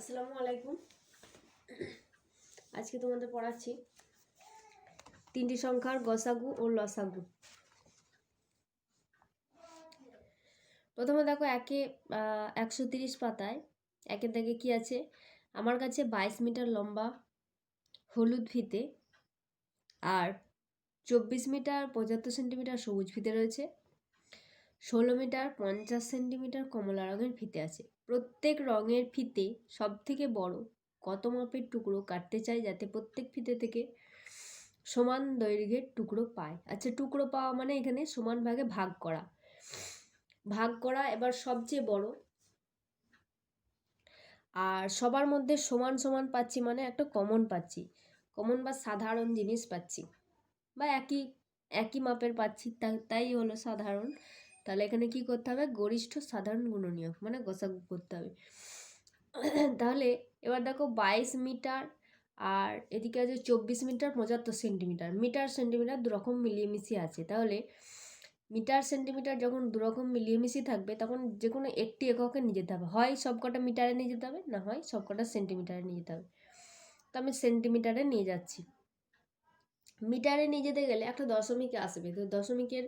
আসসালামু আলাইকুম। আজকে তোমাদের পড়াচ্ছি তিনটি সংখ্যার গসাগু ও লসাগু। প্রথমে দেখো 130 পাতায় একের দাগে কি আছে? আমার কাছে 22 মিটার লম্বা হলুদ ফিতে আর 24 মিটার 75 সেন্টিমিটার সবুজ ফিতে রয়েছে, 16 মিটার 50 সেন্টিমিটার কমলা রঙের ফিতে আছে। প্রত্যেক রঙের ফিতে সব থেকে বড় কত মাপের টুকরো কাটতে চাই যাতে প্রত্যেক ফিতে থেকে সমান দৈর্ঘ্যের টুকরো পায়। আচ্ছা, টুকরো পাওয়া মানে এখানে সমান ভাগে ভাগ করা। এবার সবচেয়ে বড় আর সবার মধ্যে সমান সমান পাচ্ছি মানে একটা কমন পাচ্ছি, কমন বা সাধারণ জিনিস পাচ্ছি বা একই মাপের পাচ্ছি, তাই হলো সাধারণ। তাহলে এখানে কি করতে হবে? গরিষ্ঠ সাধারণ গুণনীয়ক মানে গসাগু করতে হবে। তাহলে এবার দেখো 22 মিটার আর এদিকে আছে 24 মিটার 75 সেন্টিমিটার। মিটার সেন্টিমিটার দুরকম মিলিয়ে মিশিয়ে আছে। তাহলে মিটার সেন্টিমিটার যখন দুরকম মিলিয়ে মিশিয়ে থাকবে তখন যে কোনো একটি এককে নিয়ে যেতে হবে, হয় সবকটা মিটারে নিয়ে যেতে হবে, না হয় সবকটা সেন্টিমিটারে নিয়ে যেতে হবে। তো আমি সেন্টিমিটারে নিয়ে যাচ্ছি। মিটারে নিয়ে যেতে গেলে একটা দশমিক আসবে, তো দশমিকের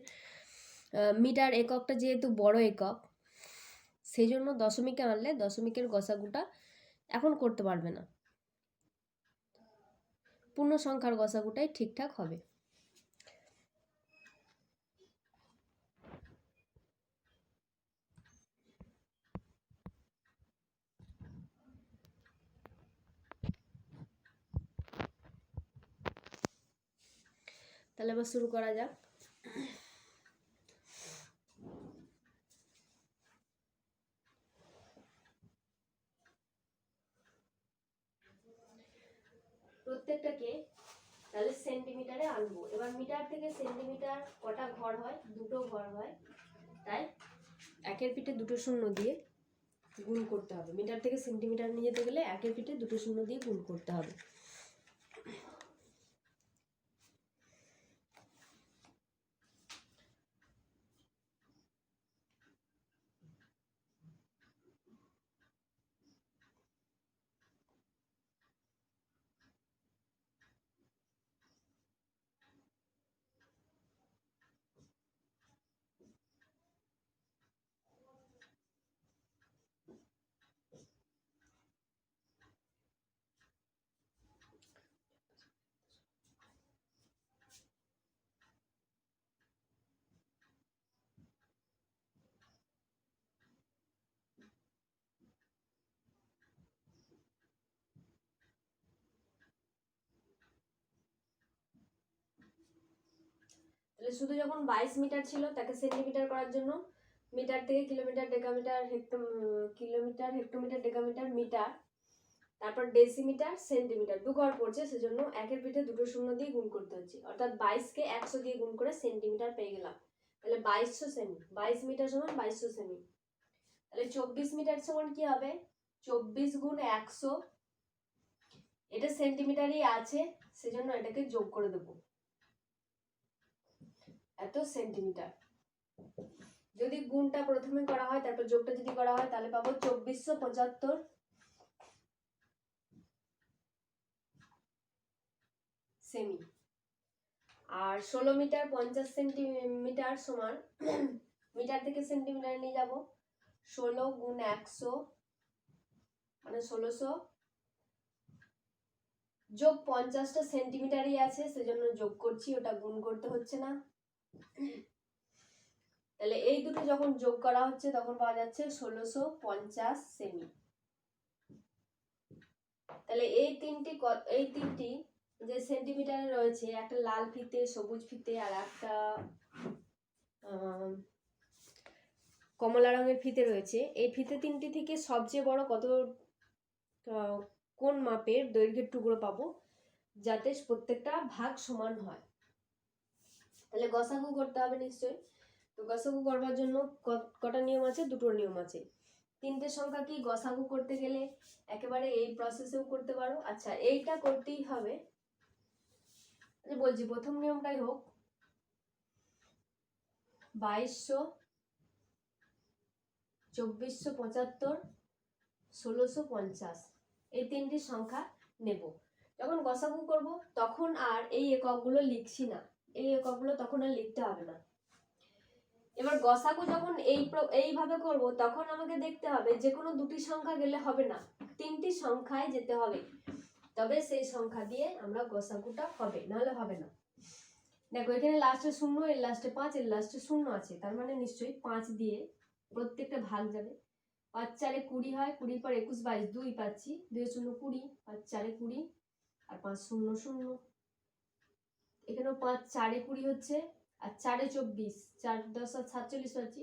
মিটার এককটা যেহেতু বড় একক, সেই জন্য দশমিকে আনলে দশমিকের গসাগুটা এখন করতে পারবে না, পূর্ণ সংখ্যার গসাগুটাই ঠিকঠাক হবে। তাহলে এবার শুরু করা যাক। প্রত্যেকটাকে তাহলে সেন্টিমিটারে আনবো। এবার মিটার থেকে সেন্টিমিটার কটা ঘর হয়? দুটো ঘর হয়, তাই একের পিঠে দুটো শূন্য দিয়ে গুণ করতে হবে। মিটার থেকে সেন্টিমিটার নিয়ে যেতে গেলে একের পিঠে দুটো শূন্য দিয়ে গুণ করতে হবে। তাহলে শুধু যখন 22 মিটার ছিল তাকে সেন্টিমিটার করার জন্য মিটার থেকে kilometre decametre kilometre hectometre decametre metre, তারপর ডেসিমিটার সেন্টিমিটার দু ঘর পড়ছে, সেজন্য একের পিঠে দুটো শূন্য দিয়ে গুণ করতে হচ্ছে। অর্থাৎ 22কে 100 দিয়ে গুণ করে সেন্টিমিটার পেয়ে গেলাম। তাহলে 2200 সেমি, 22 মিটার সমান 2200 সেমি। তাহলে 24 মিটার সমান কি হবে? 24 গুণ 100, এটা সেন্টিমিটারই আছে সেজন্য এটাকে যোগ করে দেব, এত সেন্টিমিটার। যদি গুণটা প্রথমে করা হয় তারপর যোগটা যদি করা হয় তাহলে পাবো 2475 সেমি। আর 16 মিটার 50 সেন্টিমিটার সমান মিটার থেকে সেন্টিমিটার নিয়ে যাব, 16 গুণ 100 মানে 1600 যোগ 50টা সেন্টিমিটারই আছে সেজন্য যোগ করছি, ওটা গুণ করতে হচ্ছে না। তাহলে এই দুটো যখন যোগ করা হচ্ছে তখন পাওয়া যাচ্ছে 1650 সেমি। তাহলে এই তিনটি যে সেন্টিমিটারে রয়েছে, একটা লাল ফিতে, সবুজ ফিতে আর একটা কমলা রঙের ফিতে রয়েছে, এই ফিতে তিনটি থেকে সবচেয়ে বড় কোন মাপের দৈর্ঘ্যের টুকরো পাবো যাতে প্রত্যেকটা ভাগ সমান হয়। তাহলে গসাগু করতে হবে নিশ্চয়ই। তো গসাগু করবার জন্য কটা নিয়ম আছে? দুটো নিয়ম আছে। তিনটে সংখ্যা কি গসাগু করতে গেলে একেবারে এই প্রসেসেও করতে পারো। আচ্ছা, এইটা করতেই হবে, বলছি প্রথম নিয়মটাই হোক। 2200 2475 1650, এই তিনটি সংখ্যা নেব। যখন গসাগু করব তখন আর এই এককগুলো লিখছি না, এই এককগুলো তখন আর লিখতে হবে না। এবার গসাগু যখন এইভাবে করব তখন আমাকে দেখতে হবে যে কোনো দুটি সংখ্যা গেলে হবে না, তিনটি সংখ্যায় যেতে হবে, তবে সেই সংখ্যা দিয়ে আমরা গসাগুটা হবে, নাহলে হবে না। দেখো এখানে লাস্টে 0, এর লাস্টে 5, এর লাস্টে 0 আছে, তার মানে নিশ্চয়ই 5 দিয়ে প্রত্যেকটা ভাগ যাবে। 5 4 20 হয়, 20 পর 21 22 2 পাচ্ছি, 2 0 20, 5 4 20 আর 5 0 0। এখানেও 5 4 20 হচ্ছে, আর 4 24, 4 10 47 পাচ্ছি,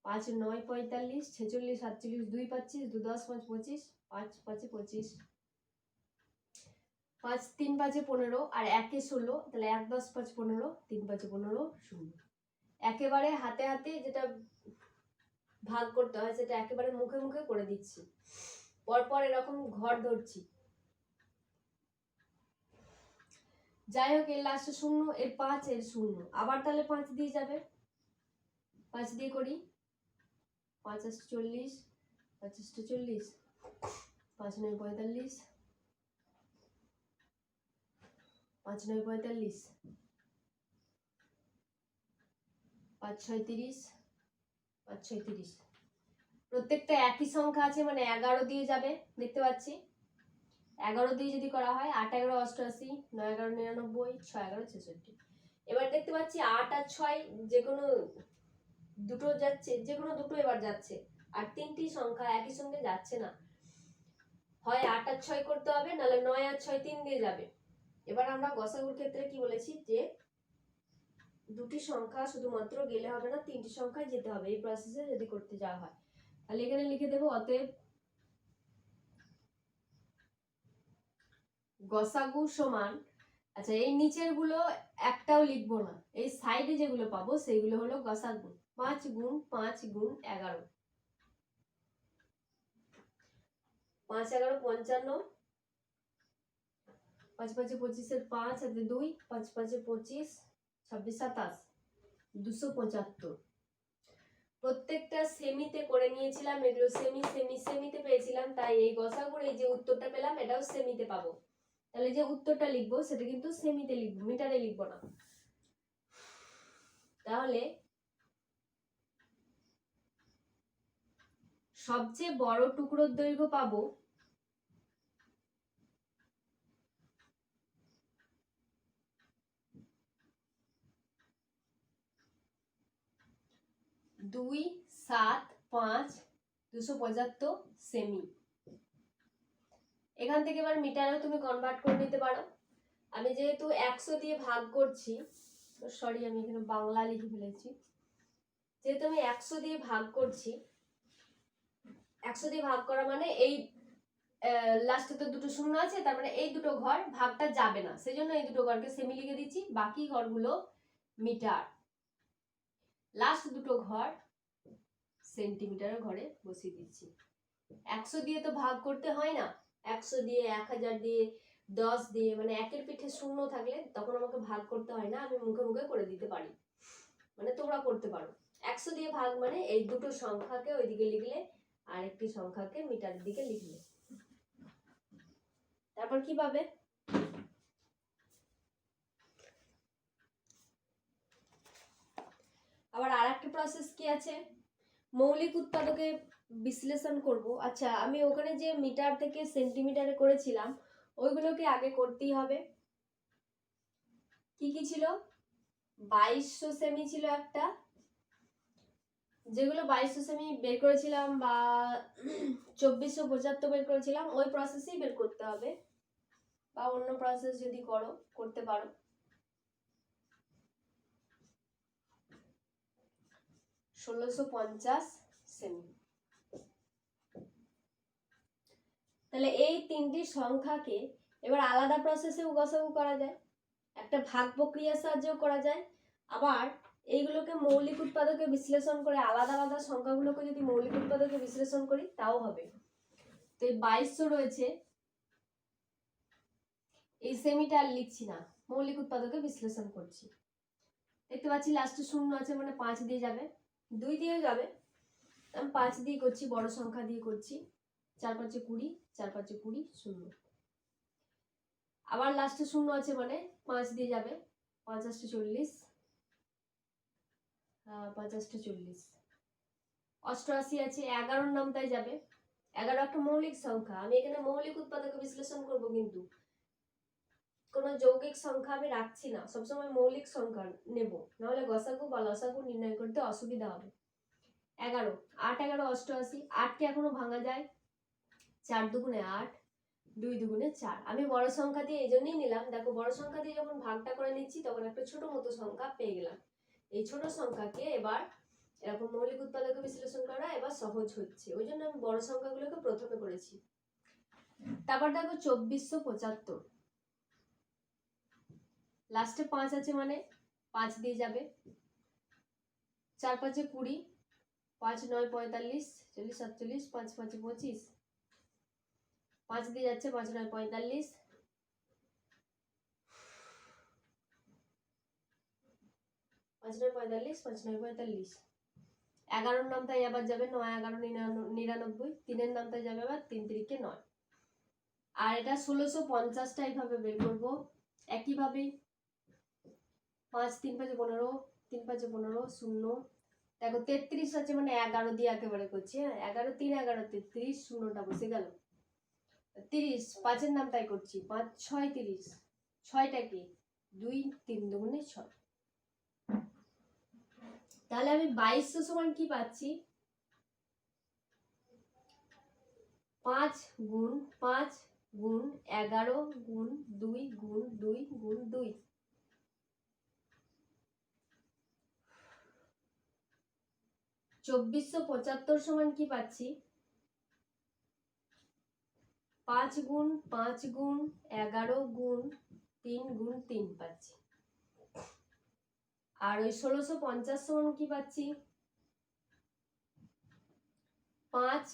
5 9 45 46 47 2 পাচ্ছি, 2 10 5 25, 5 5 25, 5 3 5 15 আর 1 16, তাহলে 1 10 5 15, 3 5 15 0। একেবারে হাতে হাতে যেটা ভাগ করতে হয় সেটা একেবারে মুখে মুখে করে দিচ্ছি, পরপর এরকম ঘর ধরছি। যাই হোক, এর লাস্টে 0, এর 5, এর 0, আবার তাহলে 5 দিয়ে যাবে, 5 দিয়ে করি, 5 8 40, 5 8 40, 5 9 45, 5 9 45, 5 6 30, 5 6 30। প্রত্যেকটা একই সংখ্যা আছে, মানে 11 দিয়ে যাবে, দেখতে পাচ্ছি। 11 দিয়ে যদি করা হয় 8 11 88, 9 11 99, 6 11 66। এবার দেখতে পাচ্ছি 8 আর 6 যে কোনো দুটো যাচ্ছে, যে কোনো দুটো এবার যাচ্ছে, আর তিনটি সংখ্যা একই সঙ্গে যাচ্ছে না, হয় 8 আর 6 করতে হবে, নাহলে 9 আর 6 3 দিয়ে যাবে। এবার আমরা গসাগুর ক্ষেত্রে কি বলেছি, যে দুটি সংখ্যা শুধুমাত্র গেলে হবে না, তিনটি সংখ্যায় যেতে হবে এই প্রসেসে যদি করতে যাওয়া হয়। তাহলে এখানে লিখে দেবো অতএব গসাগু সমান, আচ্ছা এই নিচের গুলো একটাও লিখবো না, এই সাইডে যেগুলো পাবো সেইগুলো হলো গসাগু। 5 গুণ 5 গুণ 11, 5 11 55, 5 5 25 এর 5 হাতে 2, 5 5 25, 26 27, 275। প্রত্যেকটা সেমিতে করে নিয়েছিলাম, এগুলো সেমিতে পেয়েছিলাম, তাই এই গসাগুর এই যে উত্তরটা পেলাম এটাও সেমিতে পাবো। তাহলে যে উত্তরটা লিখবো সেটা কিন্তু সেমিতে লিখবো, মিটারে লিখবো না। তাহলে সবচেয়ে বড় টুকরোর দৈর্ঘ্য পাবো 2 7 5 275 সেমি। এখান থেকে এবার মিটারেও তুমি কনভার্ট করে নিতে পারো। আমি যেহেতু 100 দিয়ে ভাগ করছি, সরি আমি এখানে বাংলা লিখে ফেলেছি, যেহেতু আমি 100 দিয়ে ভাগ করছি, 100 দিয়ে ভাগ করা মানে এই লাস্টে তো দুটো শূন্য আছে, তার মানে এই দুটো ঘর ভাগটা যাবে না, সেই জন্য এই দুটো ঘরকে সেমি লিখে দিচ্ছি, বাকি ঘরগুলো মিটার, লাস্ট দুটো ঘর সেন্টিমিটারের ঘরে বসিয়ে দিচ্ছি। 100 দিয়ে তো ভাগ করতে হয় না, 100 দিয়ে 1000 দিয়ে 10 দিয়ে, মানে একের পিঠে শূন্য থাকলে তখন আমাকে ভাগ করতে হয় না, আমি মুখে মুখে করে দিতে পারি, মানে তোমরা করতে পারো। 100 দিয়ে ভাগ মানে এই দুটো সংখ্যাকে ওইদিকে লিখলে আর একটি সংখ্যাকে মিটারের দিকে লিখলে, তারপর কি পাবে, আবার আরেকটা প্রসেস কি আছে, মৌলিক উৎপাদকে বিশ্লেষণ করব। আচ্ছা আমি ওখানে যে মিটার থেকে সেন্টিমিটারে করেছিলাম ওইগুলোকে আগে করতেই হবে। কি কি ছিল, 2200 সেমি ছিল একটা, যেগুলো 2200 সেমি বের করেছিলাম বা 2475 বের করেছিলাম, ওই প্রসেসেই বের করতে হবে, বা অন্য প্রসেস যদি করতে পারো। (1650 সেমি। তাহলে এই তিনটি সংখ্যাকে এবার আলাদা প্রসেসেও গসাগু করা যায়, একটা ভাগ প্রক্রিয়ার সাহায্যেও করা যায়, আবার এইগুলোকে মৌলিক উৎপাদকে বিশ্লেষণ করে আলাদা আলাদা সংখ্যাগুলোকে যদি মৌলিক উৎপাদকে বিশ্লেষণ করি তাও হবে। তো এই 2200 রয়েছে, এই সেমিটা আর লিখছি না, মৌলিক উৎপাদকে বিশ্লেষণ করছি। দেখতে পাচ্ছি লাস্টে শূন্য আছে, মানে 5 দিয়ে যাবে, 2 দিয়েও যাবে, আমি 5 দিয়ে করছি, বড় সংখ্যা দিয়ে করছি। 4 5 20, 4 5 20, 0। আবার লাস্টে 0 আছে মানে 5 দিয়ে যাবে, 5 8 40, 5 8 40, 88 আছে, 11 নাম তাই যাবে। 11 একটা মৌলিক সংখ্যা, আমি এখানে মৌলিক উৎপাদক বিশ্লেষণ করব, কিন্তু কোনো যৌগিক সংখ্যা আমি রাখছি না, সবসময় মৌলিক সংখ্যা নেব, নাহলে গসাগু বা লসাগু নির্ণয় করতে অসুবিধা হবে। 11, 8 11 88, 8কে এখনো ভাঙা যায়, 4 দুগুণে 8, 2 দুগুণে 4। আমি বড় সংখ্যা দিয়ে এই জন্যই নিলাম, দেখো বড় সংখ্যা দিয়ে যখন ভাগটা করে নিচ্ছি তখন একটা ছোট মতো সংখ্যা পেয়ে গেলাম। এই ছোট সংখ্যাকে এবার এরকম মৌলিক উৎপাদকে বিশ্লেষণ করা এবার সহজ হচ্ছে, ওই জন্য আমি বড় সংখ্যাগুলোকে প্রথমে করেছি। তারপর দেখো 2475, লাস্টে 5 আছে মানে 5 দিয়ে যাবে, 4 5 20, 5 9 45, 40 47, 5 5 25, 5 দিয়ে যাচ্ছে, 5 9 45, 5 9 45, 5 9 45, 11 নাম তাই আবার যাবে, 9 11 99, 3 নাম তাই যাবে আবার, 3 3 9। আর এটা 1650টা এইভাবে বের করবো একইভাবে, 5 3 5 15, 3 5 15, 0। দেখো 33 আছে মানে 11 দিয়ে একেবারে করছি, হ্যাঁ 11 3 11 33, 0টা বসে গেল। 30, 5 নাম তাই করছি, 5 6 30, 6টাকে 2 3 দুগুণে 6। তাহলে আমি 2200 সমান কি পাচ্ছি, 5 গুণ 5 গুণ 11 গুণ 2 গুণ 2 গুণ 2। 2475 সমান কি পাচ্ছি, 5 গুণ 5 গুণ 11 গুণ 3 গুণ 3 পাচ্ছি। আর ওই 1650 সমান কি পাচ্ছি, 5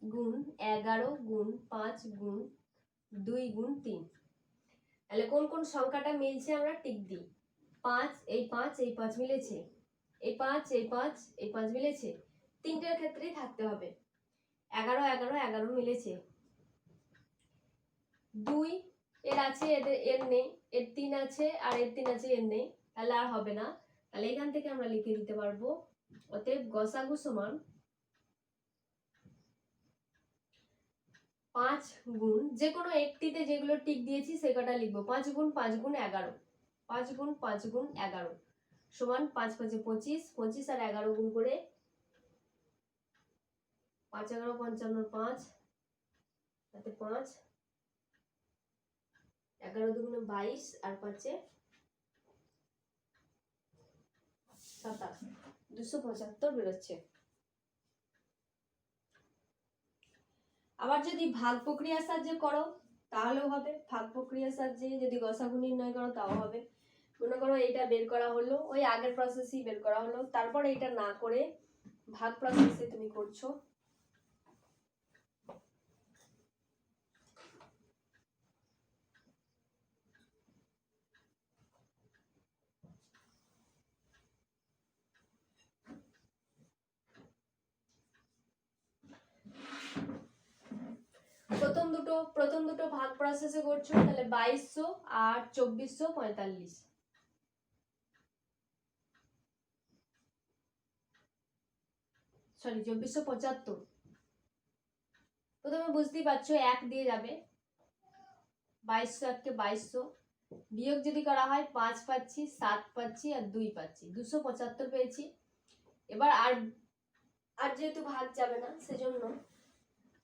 গুণ 11 গুণ 5 গুণ 2 গুণ 3। তাহলে কোন কোন সংখ্যাটা মিলছে আমরা টিক দিই। 5 এই 5 এই 5 মিলেছে, এই 5 এই 5 এই 5 মিলেছে, তিনটের ক্ষেত্রেই থাকতে হবে। 11 11 11 মিলেছে, 2 এর আছে এর নেই, এর 3 আছে আর এর 3 আছে এর নেই, তাহলে আর হবে না। তাহলে এখান থেকে আমরা লিখে দিতে পারবো, অতএব গসাগু সমান 5 গুণ, যে কোনো একটিতে যেগুলো টিক দিয়েছি সে কটা লিখবো, 5 গুণ 5 গুণ 11, 5 গুণ 5 গুণ 11 সমান 5 5 25, 25 আর 11 গুণ করে 5 11 55, 5 তাতে 5, 11 দুগুণে 22 আর 5 27, 275 বেরোচ্ছে। আবার যদি ভাগ প্রক্রিয়ার সাহায্যে করো তাহলেও হবে, ভাগ প্রক্রিয়ার সাহায্যে যদি গসাগু নির্ণয় করো তাও হবে। মনে করো এইটা বের করা হলো, ওই আগের প্রসেসই বের করা হলো, তারপর এইটা না করে ভাগ প্রসেসে তুমি করছো। প্রথম দুটো ভাগ প্রসেসে করছো, তাহলে 2200 আর 2445, সরি 2475। প্রথমে বুঝতেই পারছো 1 দিয়ে যাবে, 2200 1কে 2200, বিয়োগ যদি করা হয় 5 পাচ্ছি, 7 পাচ্ছি আর 2 পাচ্ছি, 275 পেয়েছি। এবার আর যেহেতু ভাগ যাবে না সেজন্য,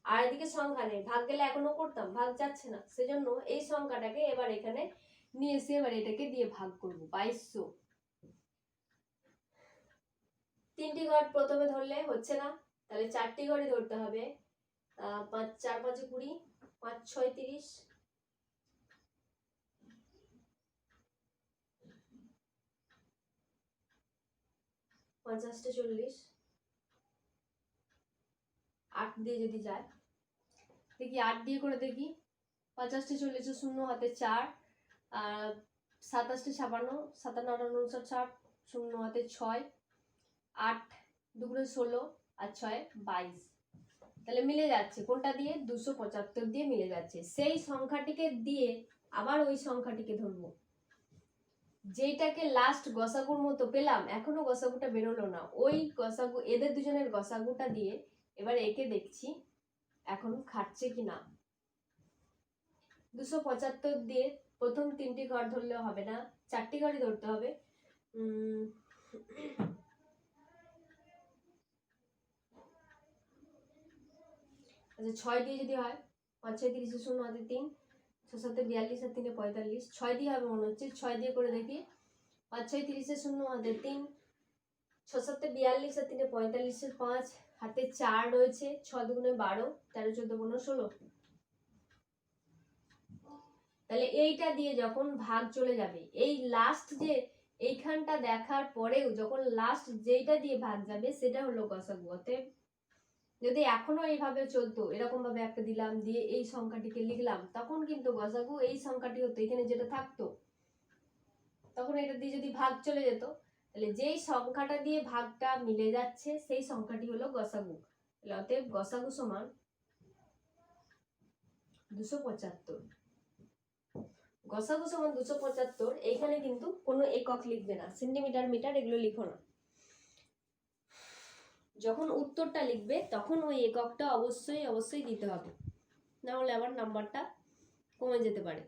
আর এদিকে সংখ্যা নেই, ভাগ গেলে এখনো করতাম, ভাগ যাচ্ছে না, সেজন্য এই সংখ্যাটাকে এবার এখানে নিয়ে এসে এবার এটাকে দিয়ে ভাগ করবো। 2200 তিনটি ঘর প্রথমে ধরলে হচ্ছে না, তাহলে 4টি ঘরই ধরতে হবে। 5 4 5 20, 5 6 30, 5 8 40, 8 দিয়ে যদি যায় দেখি, 8 দিয়ে করে দেখি, 5 8 40, 0 হাতে 4, আর 7 8 56, 57 58 59 60, 0 হাতে 6, 8 দুগুণে 16 আর 6 22, তাহলে মিলে যাচ্ছে কোনটা দিয়ে, 275 দিয়ে মিলে যাচ্ছে। সেই সংখ্যাটিকে দিয়ে আবার ওই সংখ্যাটিকে ধরবো, যেটাকে লাস্ট গসাগুর মতো পেলাম, এখনো গসাগুটা বেরোলো না, ওই গসাগু এদের দুজনের গসাগুটা দিয়ে এবার একে দেখছি এখন খাটছে কি না। 275 দিয়ে প্রথম 3টি ঘর ধরলে হবে না, 4টি ঘরই ধরতে হবে। আচ্ছা 6 দিয়ে যদি হয়, 5 6 30 0 হাতে 3, 6 7 42 আর 3 45, 6 দিয়ে হবে মনে হচ্ছে, 6 দিয়ে করে দেখি, 5 6 30 0 হাতে 3, 6 7 42 আর 3 45 5, হাতে 4 রয়েছে, 6 দুগুণে 12, 13 14 15 16। তাহলে এইটা দিয়ে যখন ভাগ চলে যাবে, এই লাস্ট যে এইখানটা দেখার পরেও যখন লাস্ট যেইটা দিয়ে ভাগ যাবে সেটা হলো গসাগু। অতএব যদি এখনো এইভাবে চলতো, এরকম ভাবে একটা দিলাম দিয়ে এই সংখ্যাটিকে লিখলাম, তখন কিন্তু গসাগু এই সংখ্যাটি হতো, এখানে যেটা থাকতো, তখন এটা দিয়ে যদি ভাগ চলে যেত, তাহলে যেই সংখ্যাটা দিয়ে ভাগটা মিলে যাচ্ছে সেই সংখ্যাটি হলো গসাগু। অতএব গসাগু সমান 275। গসাগু সমান 275। এইখানে কিন্তু কোনো একক লিখবে না, সেন্টিমিটার মিটার এগুলো লিখো না। যখন উত্তরটা লিখবে তখন ওই এককটা অবশ্যই অবশ্যই দিতে হবে, না হলে আবার নাম্বারটা কমে যেতে পারে।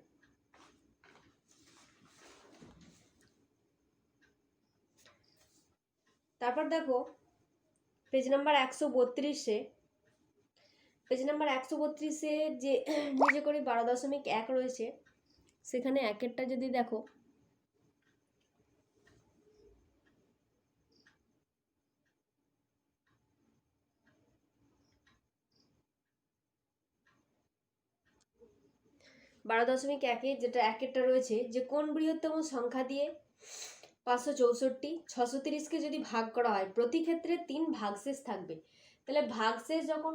তারপর দেখো পেজ নাম্বার 132-এ, পেজ নাম্বার 132-এ যে নিজে করে 12.1 রয়েছে, সেখানে একেরটা যদি দেখো, বারো দশমিক একে যেটা একেরটা রয়েছে, যে কোন বৃহত্তম সংখ্যা দিয়ে 564 630কে যদি ভাগ করা হয় প্রতি ক্ষেত্রে 3 ভাগশেষ থাকবে। তাহলে ভাগশেষ যখন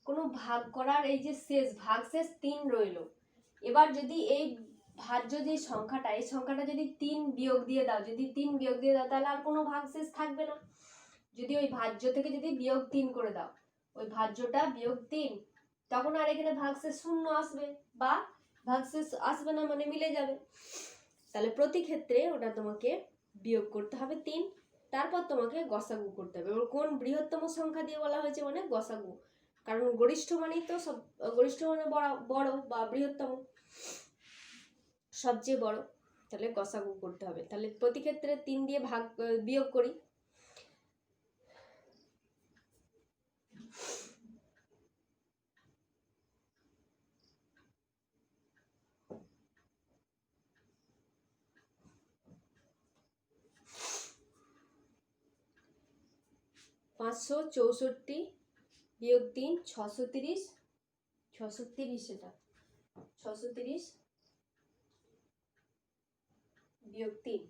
কোনো ভাগ করার এই যে শেষ ভাগশেষ 3 রইল, এবার যদি এই ভাজ্য যে সংখ্যাটা, এই সংখ্যাটা যদি 3 বিয়োগ দিয়ে দাও, যদি 3 বিয়োগ দিয়ে দাও তাহলে আর কোনো ভাগশেষ থাকবে না। যদি ওই ভাজ্য থেকে যদি বিয়োগ 3 করে দাও, ওই ভাজ্যটা বিয়োগ 3, তখন আর এখানে ভাগশেষ 0 আসবে বা ভাগশেষ আসবে না, মানে মিলে যাবে। তাহলে প্রতি ক্ষেত্রে ওটা তোমাকে বিয়োগ করতে হবে 3, তারপর তোমাকে গসাগু করতে হবে। এবার কোন বৃহত্তম সংখ্যা দিয়ে বলা হয়েছে মানে গসাগু, কারণ গরিষ্ঠ মানেই তো সব, গরিষ্ঠ মানে বড় বা বৃহত্তম, সবচেয়ে বড়, তাহলে গসাগু করতে হবে। তাহলে প্রতি ক্ষেত্রে 3 দিয়ে ভাগ বিয়োগ করি, (564 বিয়োগ 3 630, 630 এটা 630 বিয়োগ 3।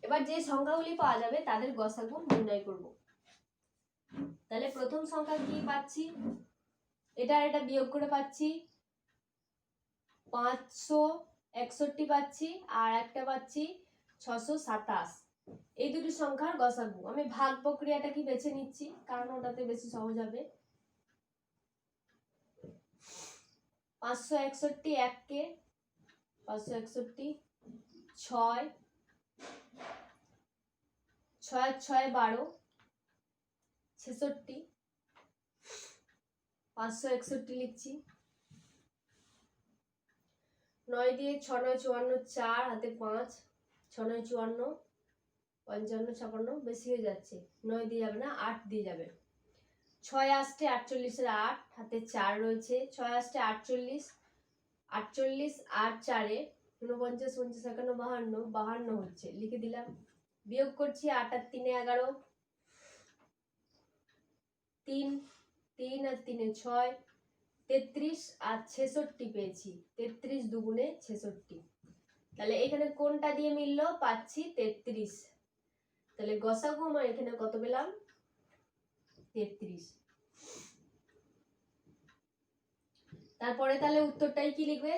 এবার যে সংখ্যাগুলি পাওয়া যাবে তাদের গসাগু নির্ণয় করব। তাহলে প্রথম সংখ্যা কি পাচ্ছি, এটা বিয়োগ করে পাচ্ছি 561 পাচ্ছি, আর একটা পাচ্ছি 627। এই দুটি সংখ্যার গসাগু। আমি ভাগ প্রক্রিয়াটা কি বেছে নিচ্ছি, কারণ ওটাতে বেশি সহজ হবে। 561 এককে 561, 6 6 6 12 66, 561 লিখছি। 9 দিয়ে 6 9 54, 4 হাতে 5, 6 9 54, 55 56, বেশি হয়ে যাচ্ছে, 9 দিয়ে যাবে না, 8 দিয়ে যাবে। 6 আসতে 48-এর 8, হাতে 4 রয়েছে, 6 আসতে 48, 48 আর 4-এ 49 50 51 52, 52 হচ্ছে, লিখে দিলাম। বিয়োগ করছি 8 আর 3 11, 3 3 আর 3 6, 33 আর 66 পেয়েছি, 33 দুগুণে 66। তাহলে এখানে কোনটা দিয়ে মিললো, পাচ্ছি 33। তাহলে গসাগু আমার এখানে কত পেলাম, 33। তারপরে তাহলে উত্তরটাই কি লিখবে,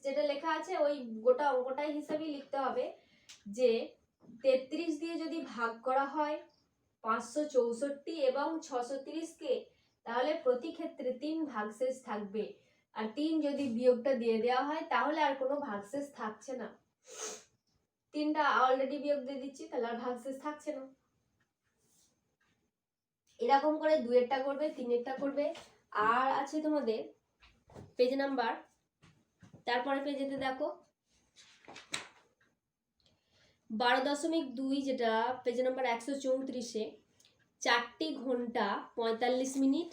যেটা লেখা আছে ওই গোটা অঙ্কটাই হিসাবেই লিখতে হবে, যে 33 দিয়ে যদি ভাগ করা হয় 564 এবং 630কে, তাহলে প্রতি ক্ষেত্রে 3 ভাগশেষ থাকবে। আর 3 যদি বিয়োগটা দিয়ে দেওয়া হয় তাহলে আর কোনো ভাগশেষ থাকছে না। 3টা অলরেডি বিয়োগ দিয়ে দিচ্ছি, তাহলে আর ভাগশেষ থাকছে না। এরকম করে 2-এরটা করবে, 3-এরটা করবে। আর আছে তোমাদের পেজ নাম্বার, তারপরে পেজেতে দেখো 12.2, যেটা পেজ নাম্বার 134-এ 4 ঘন্টা 45 মিনিট,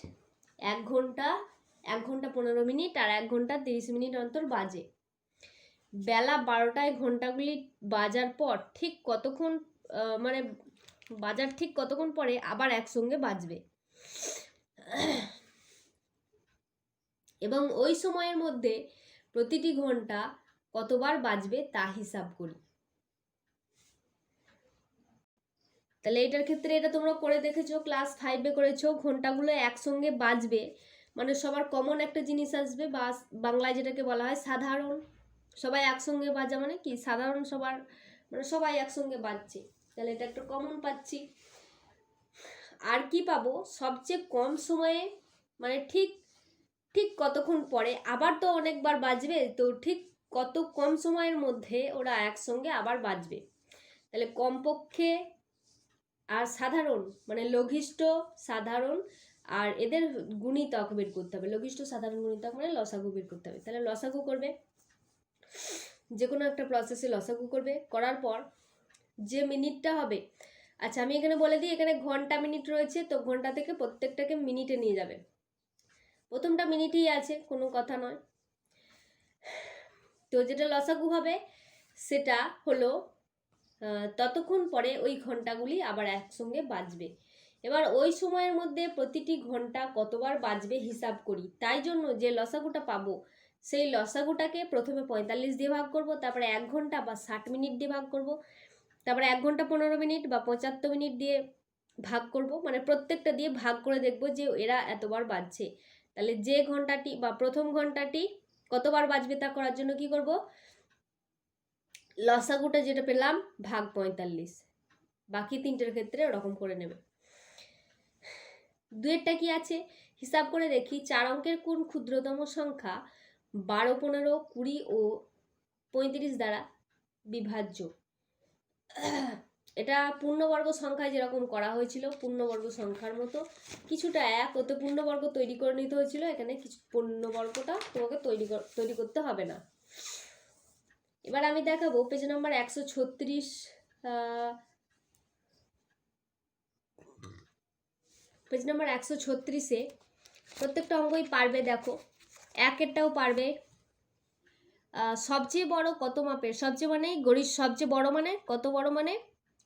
1 ঘন্টা 15 মিনিট আর 1 ঘন্টা 30 মিনিট অন্তর বাজে। বেলা 12টায় ঘন্টাগুলি বাজার পর ঠিক কতক্ষণ মানে বাজার ঠিক কতক্ষণ পরে আবার একসঙ্গে বাজবে, এবং ওই সময়ের মধ্যে প্রতিটি ঘন্টা কতবার বাজবে তা হিসাব করি। তাহলে এটার ক্ষেত্রে এটা তোমরা করে দেখেছো, ক্লাস 5-এ করেছো। ঘন্টাগুলো একসঙ্গে বাজবে মানে সবার কমন একটা জিনিস আসবে, বা বাংলায় যেটাকে বলা হয় সাধারণ। সবাই একসঙ্গে বাজা মানে কি সাধারণ, সবার মানে সবাই একসঙ্গে বাজছে, তাহলে এটা একটা কমন পাচ্ছি। আর কি পাবো, সবচেয়ে কম সময়ে মানে ঠিক কতক্ষণ পরে আবার তো অনেকবার বাজবে, তো ঠিক কত কম সময়ের মধ্যে ওরা একসঙ্গে আবার বাজবে। তাহলে কমপক্ষে আর সাধারণ মানে লঘিষ্ঠ সাধারণ আর এদের গুণিতক বের করতে হবে। লঘিষ্ঠ সাধারণ গুণিতক মানে লসাগু বের করতে হবে। তাহলে লসাগু করবে, যে কোনো একটা প্রসেসে লসাগু করবে, করার পর যে মিনিটটা হবে, আচ্ছা আমি এখানে বলে দিই, এখানে ঘন্টা মিনিট রয়েছে, তো ঘন্টা থেকে প্রত্যেকটাকে মিনিটে নিয়ে যাবে। প্রথমটা মিনিটই আছে, কোনো কথা নয়। তো যেটা লসাগু হবে সেটা হলো ততক্ষণ পরে ওই ঘন্টাগুলি আবার একসঙ্গে বাজবে। এবার ওই সময়ের মধ্যে প্রতিটি ঘন্টা কতবার বাজবে হিসাব করি, তাই জন্য যে লসাগুটা পাবো সেই লসাগুটাকে প্রথমে 45 দিয়ে ভাগ করব, তারপরে 1 ঘন্টা বা 60 মিনিট দিয়ে ভাগ করব, তারপরে 1 ঘন্টা 15 মিনিট বা 75 মিনিট দিয়ে ভাগ করব, মানে প্রত্যেকটা দিয়ে ভাগ করে দেখব যে এরা এতবার বাজছে। তাহলে যে ঘন্টাটি বা প্রথম ঘন্টাটি কতবার বাজবে তা করার জন্য কি করব, লসাগুটা যেটা পেলাম ভাগ 45, বাকি 3টের ক্ষেত্রে ওরকম করে নেবে। 2-এরটা কি আছে হিসাব করে দেখি, 4 অঙ্কের কোন ক্ষুদ্রতম সংখ্যা 12, 15, 20 ও 35 দ্বারা বিভাজ্য। এটা পূর্ণবর্গ সংখ্যায় যেরকম করা হয়েছিল, পূর্ণবর্গ সংখ্যার মতো কিছুটা এক, ওতে পূর্ণবর্গ তৈরি করে নিতে হয়েছিল, এখানে কিছু পূর্ণবর্গটা তোমাকে তৈরি করতে হবে না। এবার আমি দেখাবো পেজ নাম্বার 136, পেজ নাম্বার 136-এ প্রত্যেকটা অঙ্কই পারবে। দেখো 1-এরটাও পারবে। সবচেয়ে বড় কত মাপের, সবচেয়ে মানে সবচেয়ে বড় মানে কত বড় মানে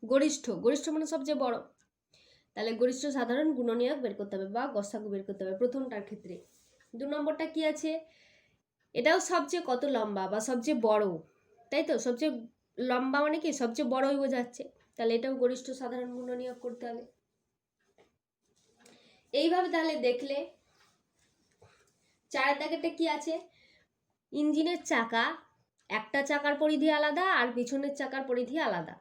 গরিষ্ঠ, গরিষ্ঠ মানে সবচেয়ে বড়, তাহলে গরিষ্ঠ সাধারণ গুণনীয়ক বের করতে হবে বা গসাগু বের করতে হবে প্রথমটার ক্ষেত্রে। 2 নম্বরটা কি আছে, এটাও সবচেয়ে কত লম্বা বা সবচেয়ে বড়, তাই তো সবচেয়ে লম্বা মানে কি সবচেয়ে বড়ই বোঝাচ্ছে, তাহলে এটাও গরিষ্ঠ সাধারণ গুণনীয়ক করতে হবে। এইভাবে তাহলে দেখলে 4 দাগেরটা কি আছে, ইঞ্জিনের চাকা, একটা চাকার পরিধি আলাদা আর পিছনের চাকার পরিধি আলাদা,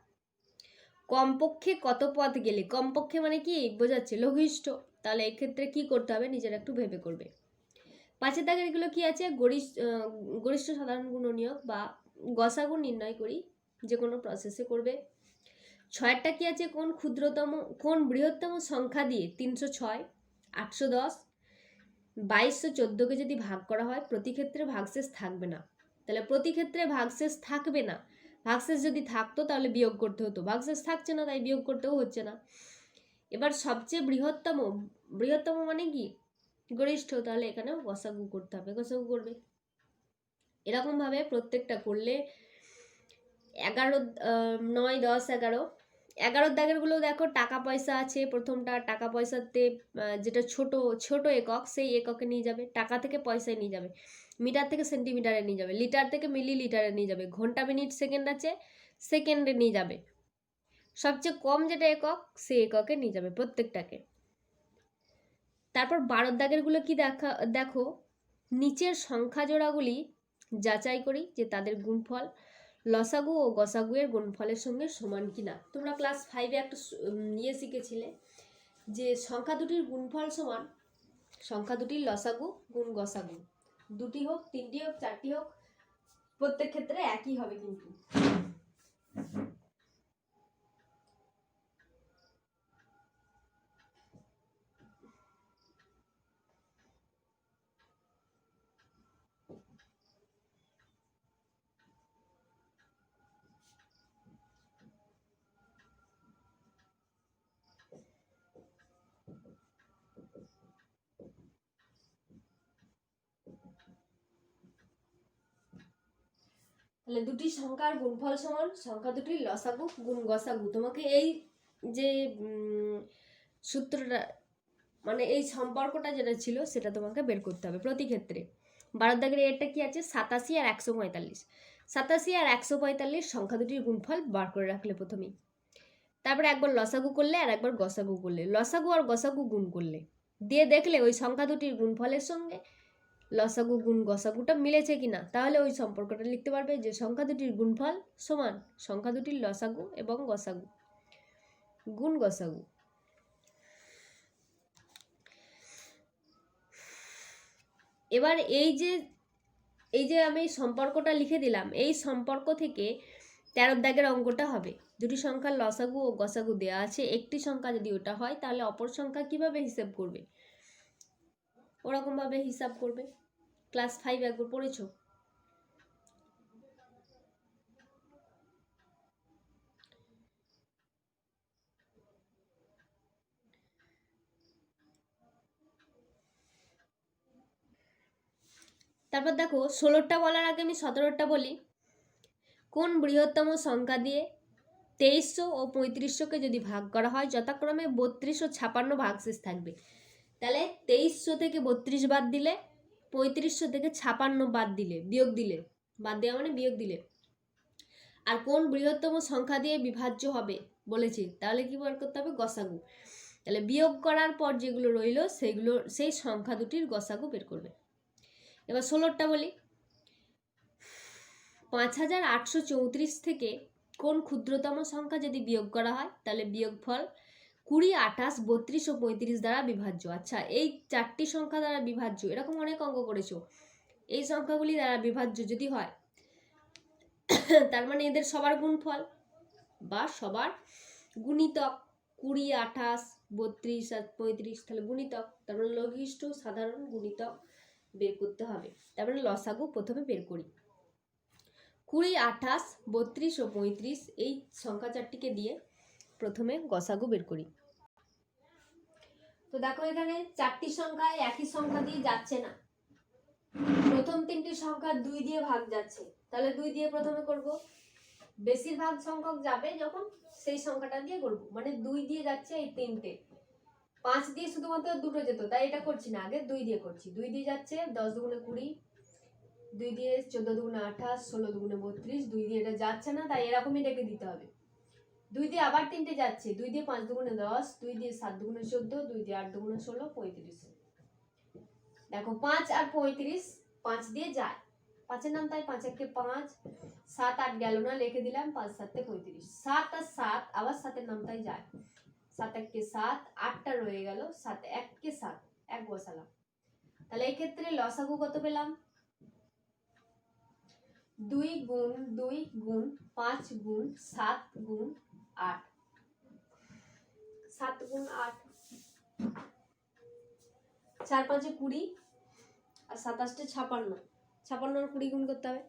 কমপক্ষে কত পথ গেলে, কমপক্ষে মানে কি বোঝাচ্ছে লঘিষ্ঠ, তাহলে এক্ষেত্রে কি করতে হবে নিজেরা একটু ভেবে করবে। 5 দাগের এগুলো কি আছে, গরিষ্ঠ সাধারণ গুণনীয়ক বা গসাগু নির্ণয় করি, যে কোনো প্রসেসে করবে। 6-টা কি আছে, কোন বৃহত্তম সংখ্যা দিয়ে 306, 810, 2214কে যদি ভাগ করা হয় প্রতি ক্ষেত্রে ভাগশেষ থাকবে না। তাহলে প্রতি ক্ষেত্রে ভাগশেষ থাকবে না, ভাগশেষ যদি থাকতো তাহলে বিয়োগ করতে হতো, ভাগশেষ থাকছে না তাই বিয়োগ করতেও হচ্ছে না। এবার সবচেয়ে বৃহত্তম মানে কি গরিষ্ঠ, তাহলে এখানে গসাগু করতে হবে, গসাগু করবে। এরকম ভাবে প্রত্যেকটা করলে 11, 9, 10, 11 দাগের গুলো দেখো টাকা পয়সা আছে, প্রথমটা টাকা পয়সাতে যেটা ছোট একক সেই এককে নিয়ে যাবে, টাকা থেকে পয়সায় নিয়ে যাবে, মিটার থেকে সেন্টিমিটারে নিয়ে যাবে, লিটার থেকে মিলিলিটারে নিয়ে যাবে, ঘন্টা মিনিট সেকেন্ড আছে সেকেন্ডে নিয়ে যাবে, সবচেয়ে কম যেটা একক সেই এককে নিয়ে যাবে প্রত্যেকটাকে। তারপর 12 দাগের গুলো কি দেখো নিচের সংখ্যা জোড়াগুলি যাচাই করি যে তাদের গুণফল লসাগু ও গসাগু এর গুণফলের সঙ্গে সমান কিনা। তোমরা ক্লাস 5-এ একটা শিখেছিলে যে সংখ্যা দুটির গুণফল সমান সংখ্যা দুটির লসাগু গুণ গসাগু, দুটি হোক, তিনটি হোক, চারটি হোক, প্রত্যেক ক্ষেত্রে একই হবে কিন্তু। তাহলে দুটি সংখ্যার গুণফল সমান সংখ্যা দুটির লসাগু গুণ গসাগু। তোমাকে এই যে সূত্রটা মানে এই সম্পর্কটা যেটা ছিল সেটা তোমাকে বের করতে হবে প্রতি ক্ষেত্রে। 12 দাগের এটা কি আছে, 87 আর 145। 87 আর 145 সংখ্যা দুটির গুণফল বার করে রাখলে প্রথমেই, তারপরে একবার লসাগু করলে আর একবার গসাগু করলে, লসাগু আর গসাগু গুণ করলে, দিয়ে দেখলে ওই সংখ্যা দুটির গুণফলের সঙ্গে লসাগু গুণ গসাগুটা মিলেছে কিনা, তাহলে ওই সম্পর্কটা লিখতে পারবে যে সংখ্যা দুটির গুণফল সমান সংখ্যা দুটির লসাগু এবং গসাগু গুণ গসাগু। এবার এই যে আমি সম্পর্কটা লিখে দিলাম, এই সম্পর্ক থেকে 13 দাগের অঙ্কটা হবে। দুটি সংখ্যার লসাগু ও গসাগু দেওয়া আছে, একটি সংখ্যা যদি ওটা হয় তাহলে অপর সংখ্যা কিভাবে হিসাব করবে, ওরকমভাবে হিসাব করবে। ক্লাস 5 একবার পড়েছো। তারপর দেখো 16টা বলার আগে আমি 17টা বলি। কোন বৃহত্তম সংখ্যা দিয়ে 2300 ও 3500কে যদি ভাগ করা হয় যথাক্রমে 32 ও 56 ভাগশেষ থাকবে। তাহলে 2300 থেকে 32 বাদ দিলে, 3500 থেকে 56 বাদ দিলে, বিয়োগ দিলে, বাদ দেওয়া মানে বিয়োগ দিলে, আর কোন বৃহত্তম সংখ্যা দিয়ে বিভাজ্য হবে বলেছি, তাহলে কি বার করতে হবে, গসাগু। তাহলে বিয়োগ করার পর যেগুলো রইল সেগুলো সেই সংখ্যা দুটির গসাগু বের করবে। এবার 16টা বলি। 5834 থেকে কোন ক্ষুদ্রতম সংখ্যা যদি বিয়োগ করা হয় তাহলে বিয়োগফল 20, 28, 32 ও 35 দ্বারা বিভাজ্য। আচ্ছা, এই চারটি সংখ্যা দ্বারা বিভাজ্য, এরকম অনেক অঙ্ক করেছো। এই সংখ্যাগুলি দ্বারা বিভাজ্য যদি হয় তার মানে এদের সবার গুণফল বা সবার গুণিতক 20, 28, 32 আর 35, তাহলে গুণিতক, তার মানে লঘিষ্ঠ সাধারণ গুণিতক বের করতে হবে। তারপরে লসাগু প্রথমে বের করি। 20, 28, 32 ও 35 এই সংখ্যা চারটিকে দিয়ে প্রথমে গসাগু বের করি। তো দেখো এখানে চারটি সংখ্যায় একই সংখ্যা দিয়ে যাচ্ছে না, প্রথম তিনটি সংখ্যা 2 দিয়ে ভাগ যাচ্ছে, তাহলে 2 দিয়ে প্রথমে করব। বেশিরভাগ সংখ্যক যাবে যখন সেই সংখ্যাটা দিয়ে করব, মানে 2 দিয়ে যাচ্ছে এই তিনটে, 5 দিয়ে শুধুমাত্র দুটো যেত, তাই এটা করছি না, আগে 2 দিয়ে করছি। 2 দিয়ে যাচ্ছে 10 দুগুণে 20, 2 দিয়ে 14 দুগুণে 28, 16 দুগুণে 32, 2 দিয়ে এটা যাচ্ছে না, তাই এরকমই রেখে দিতে হবে। 2 দিয়ে আবার তিনটে যাচ্ছে, 2 দিয়ে 5 দুগুণে 10, 2 দিয়ে 7 দুগুণে 14, 2 দিয়ে 8 দুগুণে 16, 35। দেখো 5 আর 35 5 দিয়ে যায়, 5-এর নাম তাই 5 একে 5, 7 8 গেল না, লিখে দিলাম 5 7 35, 7 আর 7 আবার 7-এর নাম তাই যায়, 7 1 7, 8টা রয়ে গেল, 7 1 7, 1 বসালাম। তাহলে এই ক্ষেত্রে লসাগু কত পেলাম, 2 গুণ 2 গুণ 5 গুণ 7 গুণ 8, 7 গুণ 8, 4 5 20 আর 27 56, 56 আর 20 গুণ করতে হবে।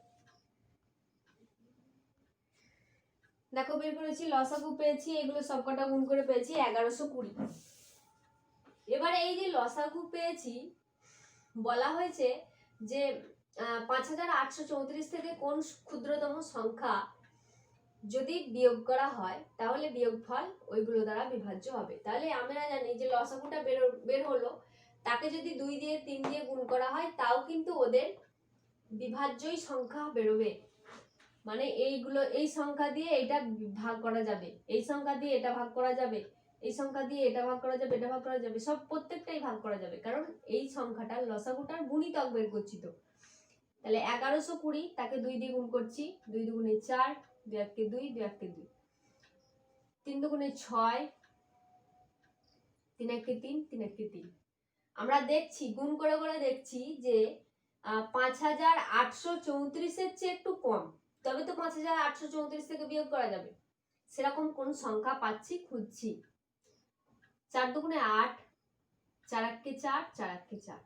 দেখো বের করেছি, লসাগু পেয়েছি, এগুলো সবকটা গুণ করে পেয়েছি 1120। এবারে এই যে লসাগু পেয়েছি, বলা হয়েছে যে 5834 থেকে কোন ক্ষুদ্রতম সংখ্যা যদি বিয়োগ করা হয় তাহলে বিয়োগফল ওইগুলো দ্বারা বিভাজ্য হবে। তাহলে আমরা জানি যে লসাগুটা বের হলো, তাকে যদি 2 দিয়ে 3 দিয়ে গুণ করা হয় তাও কিন্তু ওদের বিভাজ্যই সংখ্যা বেরোবে, মানে এইগুলো এই সংখ্যা দিয়ে এটা ভাগ করা যাবে, এই সংখ্যা দিয়ে এটা ভাগ করা যাবে, এই সংখ্যা দিয়ে এটা ভাগ করা যাবে, এটা ভাগ করা যাবে, সব প্রত্যেকটাই ভাগ করা যাবে, কারণ এই সংখ্যাটার লসাগুটার গুণিতক বের করছি তো, তাহলে 1120 তাকে 2 দিয়ে গুণ করছি, 2 দুগুণে 4, 2 একে 2, 2 একে 2, 3 দুগুণে 6, 3 একে 3, 3 একে 3। আমরা দেখছি গুণ করে করে দেখছি যে 5834 চেয়ে একটু কম, তবে তো 5834 থেকে বিয়োগ করা যাবে, সেরকম কোন সংখ্যা পাচ্ছি খুঁজছি। 4 দুগুণে 8, 4 একে 4, 4 একে 4,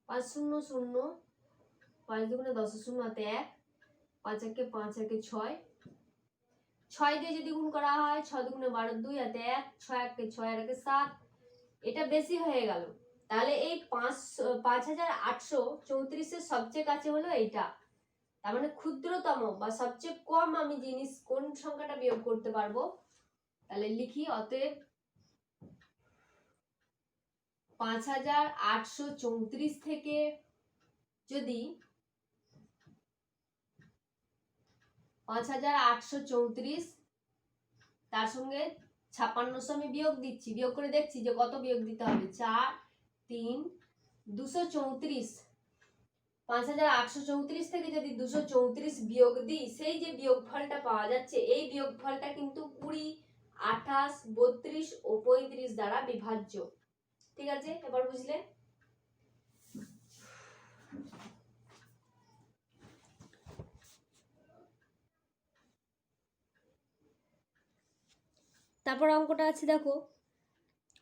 5 0 0, 5 দুগুণে 10 0 হাতে 1, 5 একে 5 একে 6, 6 দিয়ে যদি গুণ করা হয় 6 দুগুণে 12, 2 হাতে 1, 6 একে 6 আর একে 7, এটা বেশি হয়ে গেল। তাহলে এই 5834 এর সবচেয়ে কাছে হলো এইটা, তার মানে ক্ষুদ্রতম বা সবচেয়ে কম আমি জিনিস কোন সংখ্যাটা বিয়োগ করতে পারবো। তাহলে লিখি, অতএব 5834 থেকে যদি 5834 তার সঙ্গে 5600 আমি বিয়োগ দিচ্ছি, বিয়োগ করে দেখছি যে কত বিয়োগ দিতে হবে। 4 3 234, 5834 থেকে যদি 234 বিয়োগ দিই, সেই যে বিয়োগফলটা পাওয়া যাচ্ছে, এই বিয়োগফলটা কিন্তু 20, 28, 32 ও 35 দ্বারা বিভাজ্য। ঠিক আছে, এবার বুঝলে? তারপর অঙ্কটা আছে দেখো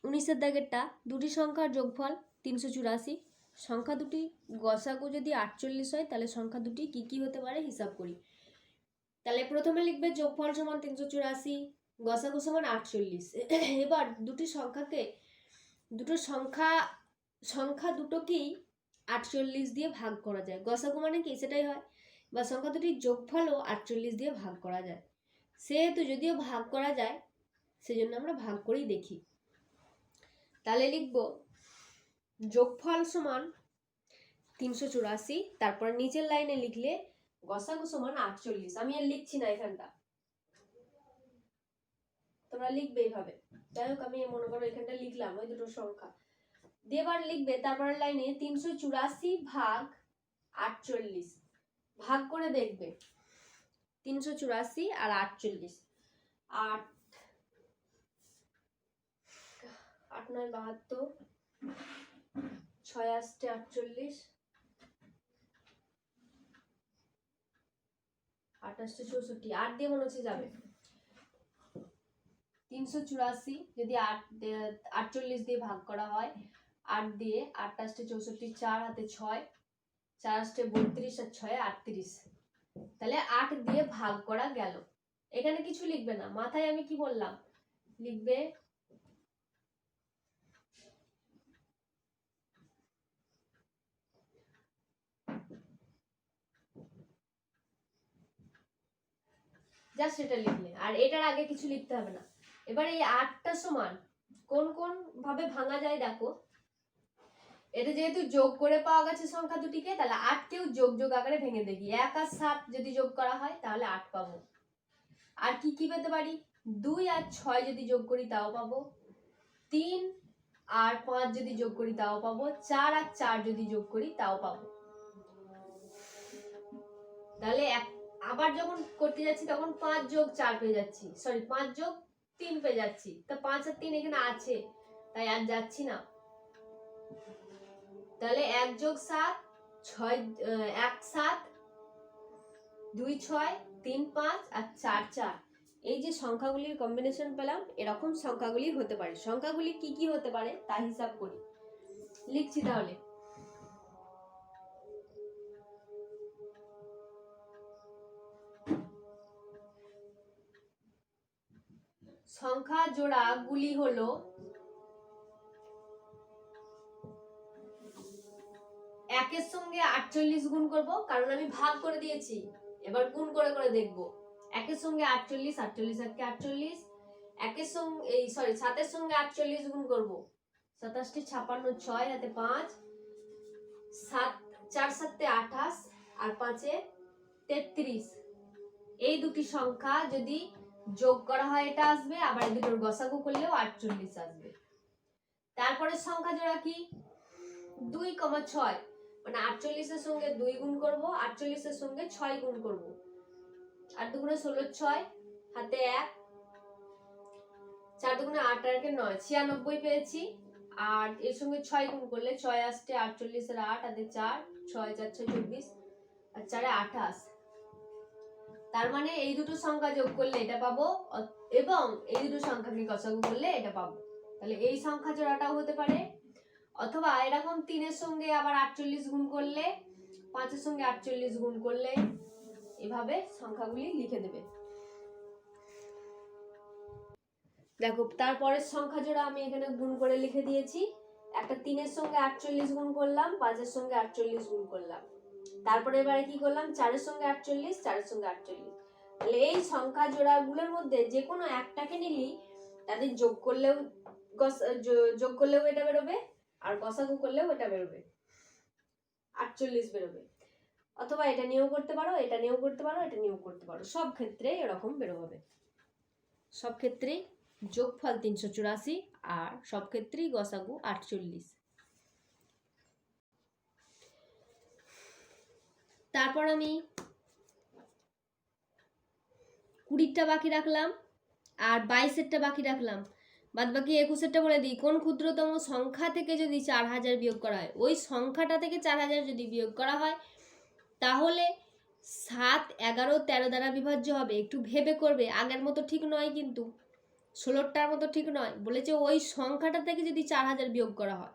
19-এর দাগেরটা, দুটি সংখ্যার যোগফল 384, সংখ্যা দুটি গসাগু যদি 48 হয় তাহলে সংখ্যা দুটি কি কি হতে পারে হিসাব করি। তাহলে প্রথমে লিখবে যোগফল সমান 384, গসাগু সমান 48। এবার দুটো সংখ্যা দুটোকেই 48 দিয়ে ভাগ করা যায়, গসাগু মানে কি সেটাই হয়, বা সংখ্যা দুটির যোগফলও 48 দিয়ে ভাগ করা যায়। সেহেতু যদিও ভাগ করা যায় সেজন্য আমরা ভাগ করেই দেখি। তাহলে লিখব যোগফল সমান 384, তারপর নিচের লাইনে লিখলে গসাগু সমান 48। আমি আর লিখছি না এখানটা, তোমরা লিখবে এইভাবে। যাই হোক, আমি মনে করো এখানটা লিখলাম ওই দুটো সংখ্যা দিয়ে, এবার লিখবে তারপরের লাইনে 384 ভাগ 48, ভাগ করে দেখবে 384 আর 48, 8 8 9 72, 6 8 48, 28 64, 8 দিয়ে মনে হচ্ছে যাবে। 384 যদি 48 দিয়ে ভাগ করা হয়, 8 দিয়ে, 8 8 64, 4 হাতে 6, 4 8 32 আর 6 38, তাহলে 8 দিয়ে ভাগ করা গেল। এখানে কিছু লিখবে না, মাথায় আমি কি বললাম লিখবে জাস্ট এটা লিখলে, আর এটার আগে কিছু লিখতে হবে না। এবার এই 8টা সমান কোন কোন ভাবে ভাঙা যায় দেখো। এটা যেহেতু যোগ করে পাওয়া গেছে সংখ্যা দুটিকে, তাহলে 8 কেও যোগ যোগ আকারে ভেঙে দেখি। 1 আর 7 যদি যোগ করা হয় তাহলে 8 পাবো। আর কি কি পেতে পারি, 2 আর 6 যদি যোগ করি তাও পাবো, 3 আর 5 যদি যোগ করি তাও পাবো, 4 আর 4 যদি যোগ করি তাও পাবো। তাহলে আবার যখন করতে যাচ্ছি তখন 5 যোগ 4 পেয়ে যাচ্ছি, সরি 5 যোগ 3 পেয়ে যাচ্ছি। তা 5 আর 3 এখানে আছে, তাই আর যাচ্ছি না। তাহলে 1 যোগ 7 6, 1 7, 2 6, 3 5 আর 4 4, এই যে সংখ্যাগুলির কম্বিনেশন পেলাম, এরকম সংখ্যাগুলি হতে পারে। সংখ্যাগুলি কি কি হতে পারে তা হিসাব করি, লিখছি তাহলে। সংখ্যা জোড়া গুলি হলো একের সঙ্গে 48 গুণ করব, কারণ আমি ভাগ করে দিয়েছি। এবার গুণ করে করে দেখব। একের সঙ্গে 48, 48 একে 48, একের সঙ্গে এই সরি 7 এর সঙ্গে 48 গুণ করব, 27 56, 6 হাতে 5, 7 4 7 28 আর 5 33। এই দুটি সংখ্যা যদি যোগ করা হয় এটা আসবে, আবার এই দুটোর গসাগু করলেও 48 আসবে। তারপরে সংখ্যা জোড়া কি 2, 6, মানে 48-এর সঙ্গে 2 গুণ করব, 48-এর সঙ্গে 6 গুণ করব। 8 দুগুণে 16, 6 হাতে 1, 4 দুগুণে 8 আর 1 9, 96 পেয়েছি। আর এর সঙ্গে 6 গুণ করলে 6 আসছে 48-এর 8 হাতে 4, 6 4 6 24 আর 4 28। তার মানে এই দুটো সংখ্যা যোগ করলে এটা পাবো এবং এই দুটো সংখ্যাকে গসাগু করলে এটা পাবো। তাহলে এই সংখ্যা জোড়াটাও হতে পারে, অথবা এরকম 3-এর সঙ্গে আবার 48 গুণ করলে, 5-এর সঙ্গে 48 গুণ করলে, এভাবে সংখ্যাগুলি লিখে দেবে। দেখো তারপরের সংখ্যা জোড়া আমি এখানে গুণ করে লিখে দিয়েছি। একটা 3-এর সঙ্গে 48 গুণ করলাম, 5-এর সঙ্গে 48 গুণ করলাম, তারপরে এবারে কি করলাম 4-এর সঙ্গে 48, 4-এর সঙ্গে 48। তাহলে এই সংখ্যা জোড়াগুলোর মধ্যে যে কোনো একটাকে নিলি তাদের যোগ করলেও এটা বেরোবে, আর গসাগু করলেও এটা বেরোবে, 48 বেরোবে। অথবা এটা নিয়েও করতে পারো, এটা নিয়েও করতে পারো, এটা নিয়েও করতে পারো, সব ক্ষেত্রে এরকম বেরোবে। সব ক্ষেত্রেই যোগফল 384 আর সব ক্ষেত্রেই গসাগু 48। তারপর আমি 20টা বাকি রাখলাম আর 22-এরটা বাকি রাখলাম, বাদ বাকি 21-এরটা বলে দিই। কোন ক্ষুদ্রতম সংখ্যা থেকে যদি 4000 বিয়োগ করা হয়, ওই সংখ্যাটা থেকে 4000 যদি বিয়োগ করা হয় তাহলে 7, 11, 13 দ্বারা বিভাজ্য হবে। একটু ভেবে করবে, আগের মতো ঠিক নয় কিন্তু, 16টার মতো ঠিক নয়। বলেছে ওই সংখ্যাটা থেকে যদি 4000 বিয়োগ করা হয়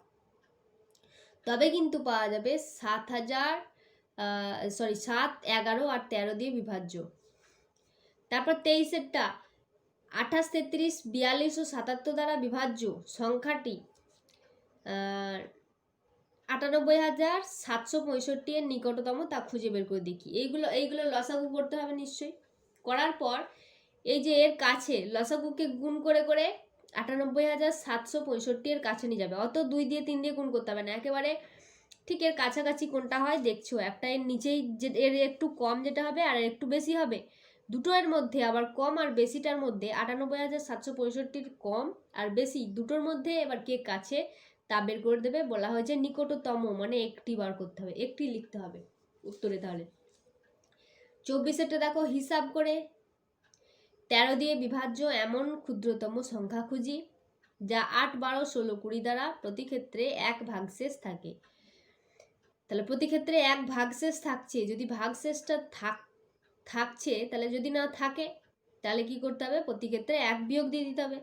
তবে কিন্তু পাওয়া যাবে 7, 11 আর 13 দিয়ে বিভাজ্য। তারপর 23-এরটা 28, 33, 42 ও 77 দ্বারা বিভাজ্য সংখ্যাটি 98,765 এর নিকটতম তা খুঁজে বের করে দেখি। এইগুলো লসাগু করতে হবে নিশ্চয়ই। করার পর এই যে এর কাছে লসাগুকে গুণ করে করে 98,765 এর কাছে নিয়ে যাবে। অত 2 দিয়ে 3 দিয়ে গুণ করতে হবে না, একেবারে ঠিক এর কাছাকাছি কোনটা হয় দেখছো, একটা এর নিচেই যে এর একটু কম যেটা হবে আর একটু বেশি হবে, দুটো এর মধ্যে আবার কম আর বেশিটার মধ্যে 98,765 কম আর বেশি দুটোর মধ্যে এবার কে কাছে তা বের করে দেবে। বলা হয়েছে নিকটতম, মানে একটি বার করতে হবে, একটি লিখতে হবে উত্তরে। তাহলে 24-এরটা দেখো হিসাব করে 13 দিয়ে বিভাজ্য এমন ক্ষুদ্রতম সংখ্যা খুঁজি যা 8, 12, 16, 20 দ্বারা প্রতি ক্ষেত্রে 1 ভাগশেষ থাকে। তাহলে প্রতি ক্ষেত্রে 1 ভাগশেষ থাকছে, যদি ভাগশেষটা থাকছে তাহলে যদি না থাকে তাহলে কি করতে হবে, প্রতি ক্ষেত্রে 1 বিয়োগ দিয়ে দিতে হবে,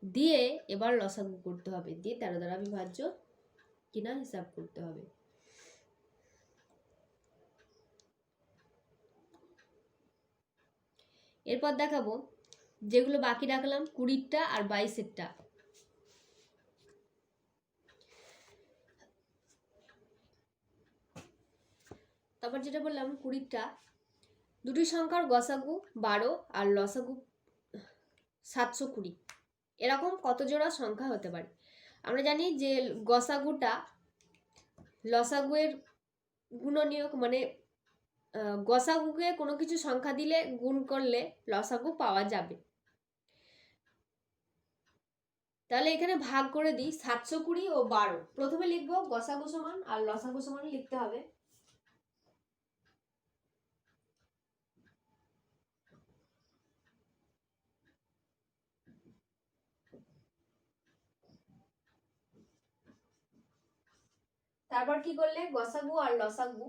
দিয়ে এবার লসাগু করতে হবে, দিয়ে 13 দ্বারা বিভাজ্য কিনা হিসাব করতে হবে। এরপর দেখাবো যেগুলো বাকি রাখলাম 20টা আর 22-এরটা। তারপর যেটা বললাম 20টা, দুটি সংখ্যার গসাগু 12 আর লসাগু 720, এরকম কত জোড়া সংখ্যা হতে পারে। আমরা জানি যে গসাগুটা লসাগুয়ের গুণনীয়ক, মানে গসাগুকে কোনো কিছু সংখ্যা দিলে গুণ করলে লসাগু পাওয়া যাবে। তাহলে এখানে ভাগ করে দিই 720 ও 12। প্রথমে লিখবো গসাগু সমান আর লসাগু সমান লিখতে হবে। তারপর কি করলে গসাগু আর লসাগু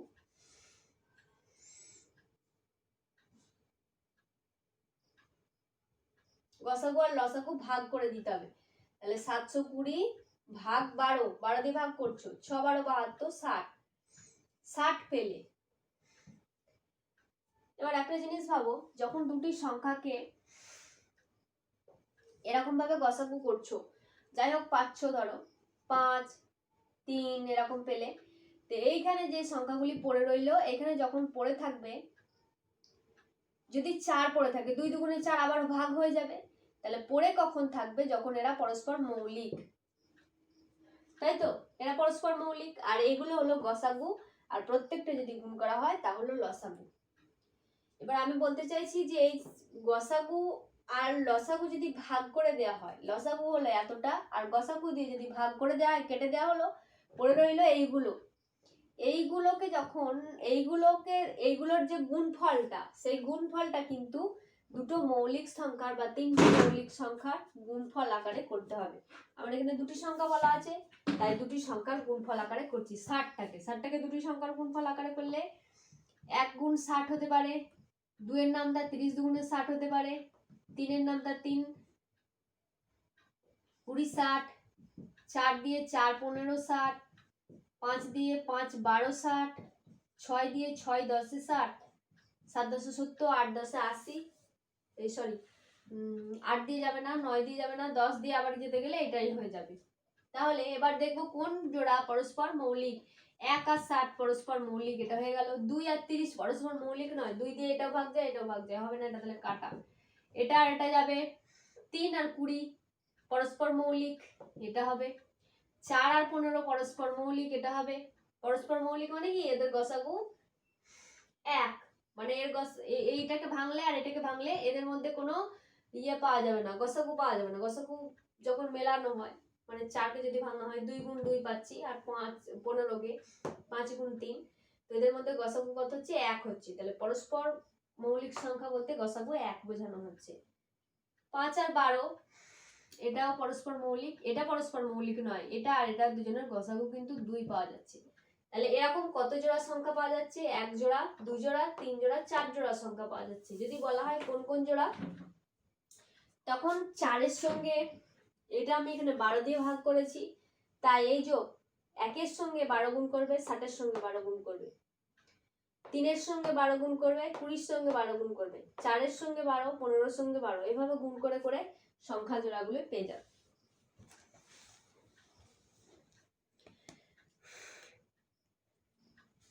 ভাগ করে দিতে হবে। তাহলে 720 ভাগ 12, 12 দিয়ে ভাগ করছো, 6 12 72, 60, 60 পেলে। এবার একটা জিনিস ভাবো, যখন দুটি সংখ্যাকে এরকম ভাবে গসাগু করছো, যাই হোক পাচ্ছ ধরো 5, 3 এরকম পেলে, তো এইখানে যে সংখ্যাগুলি পড়ে রইলো, এখানে যখন পড়ে থাকবে, যদি 4 পড়ে থাকে 2 দুগুণে 4 আবার ভাগ হয়ে যাবে। তাহলে পড়ে কখন থাকবে, যখন এরা পরস্পর মৌলিক, তাই তো, এরা পরস্পর মৌলিক, আর এগুলো হলো গসাগু, আর প্রত্যেকটা যদি গুণ করা হয় তা হলো লসাগু। এবার আমি বলতে চাইছি যে এই গসাগু আর লসাগু যদি ভাগ করে দেওয়া হয়, লসাগু হলো এতটা আর গসাগু দিয়ে যদি ভাগ করে দেওয়া হয়, কেটে দেওয়া হলো, পড়ে রইলো এইগুলো, এইগুলোকে যখন এইগুলোর যে গুণফলটা, সেই গুণফলটা কিন্তু দুটো মৌলিক সংখ্যার বা তিনটি মৌলিক সংখ্যার গুণফল আকারে করতে হবে। আমার এখানে দুটি সংখ্যা বলা আছে, তাই দুটি সংখ্যার গুণফল আকারে করছি। 60টাকে দুটি সংখ্যার গুণফল আকারে করলে 1 গুণ 60 হতে পারে, 2 এর নামটা 30 দুগুণে 60 হতে পারে, 3 এর নামটা 3 20 60, 4 দিয়ে 4 15 60, 5 দিয়ে 5 12 60, 6 দিয়ে 6 10 60, 7 10 70, 8 10 80, এই সরি 8 দিয়ে যাবে না, 9 দিয়ে যাবে না, 10 দিয়ে আবার যেতে গেলে এটাই হয়ে যাবে। তাহলে এবার দেখবো কোন জোড়া পরস্পর মৌলিক। 1 আর 60 পরস্পর মৌলিক, এটা হয়ে গেল। 2 আর 30 পরস্পর মৌলিক নয়, 2 দিয়ে এটাও ভাগ যায় এটাও ভাগ যায়, হবে না, এটা তাহলে কাটা। এটা আর এটা যাবে। 3 আর 20 পরস্পর মৌলিক, এটা হবে। 4 আর 15 পরস্পর মৌলিক, এটা হবে। পরস্পর মৌলিক মানে কি, এদের গসাগু 1, মানে এর এইটাকে ভাঙলে আর এটাকে ভাঙলে এদের মধ্যে কোনো ইয়ে পাওয়া যাবে না, গসাগু পাওয়া যাবে না। গসাগু যখন মেলানো হয়, মানে 4কে যদি ভাঙা হয় 2 গুণ 2 পাচ্ছি, আর 15কে 5 গুণ 3, তো এদের মধ্যে গসাগু কত হচ্ছে, 1 হচ্ছে। তাহলে পরস্পর মৌলিক সংখ্যা বলতে গসাগু 1 বোঝানো হচ্ছে। 5 আর 12 এটাও পরস্পর মৌলিক, এটা পরস্পর মৌলিক নয়, এটা আর এটা দুজনের গসাগু কিন্তু 2 পাওয়া যাচ্ছে। তাহলে এরকম কত জোড়া সংখ্যা পাওয়া যাচ্ছে, 1 জোড়া, 2 জোড়া, 3 জোড়া, 4 জোড়া সংখ্যা পাওয়া যাচ্ছে। যদি বলা হয় কোন কোন জোড়া, তখন 4 এর সঙ্গে, এটা আমি এখানে 12 দিয়ে ভাগ করেছি, তাই এই যে 1 এর সঙ্গে 12 গুণ করবে, 60 এর সঙ্গে 12 গুণ করবে, 3 এর সঙ্গে 12 গুণ করবে, 20 এর সঙ্গে 12 গুণ করবে, 4 এর সঙ্গে 12, 15 এর সঙ্গে 12, এভাবে গুণ করে করে সংখ্যা জোড়াগুলো পেয়ে যাবে।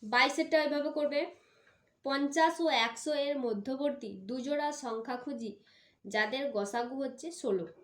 22 এভাবে করবে। 50 ও 100 এর মধ্যবর্তী দুজোড়া সংখ্যা খুঁজি যাদের গসাগু হচ্ছে 16।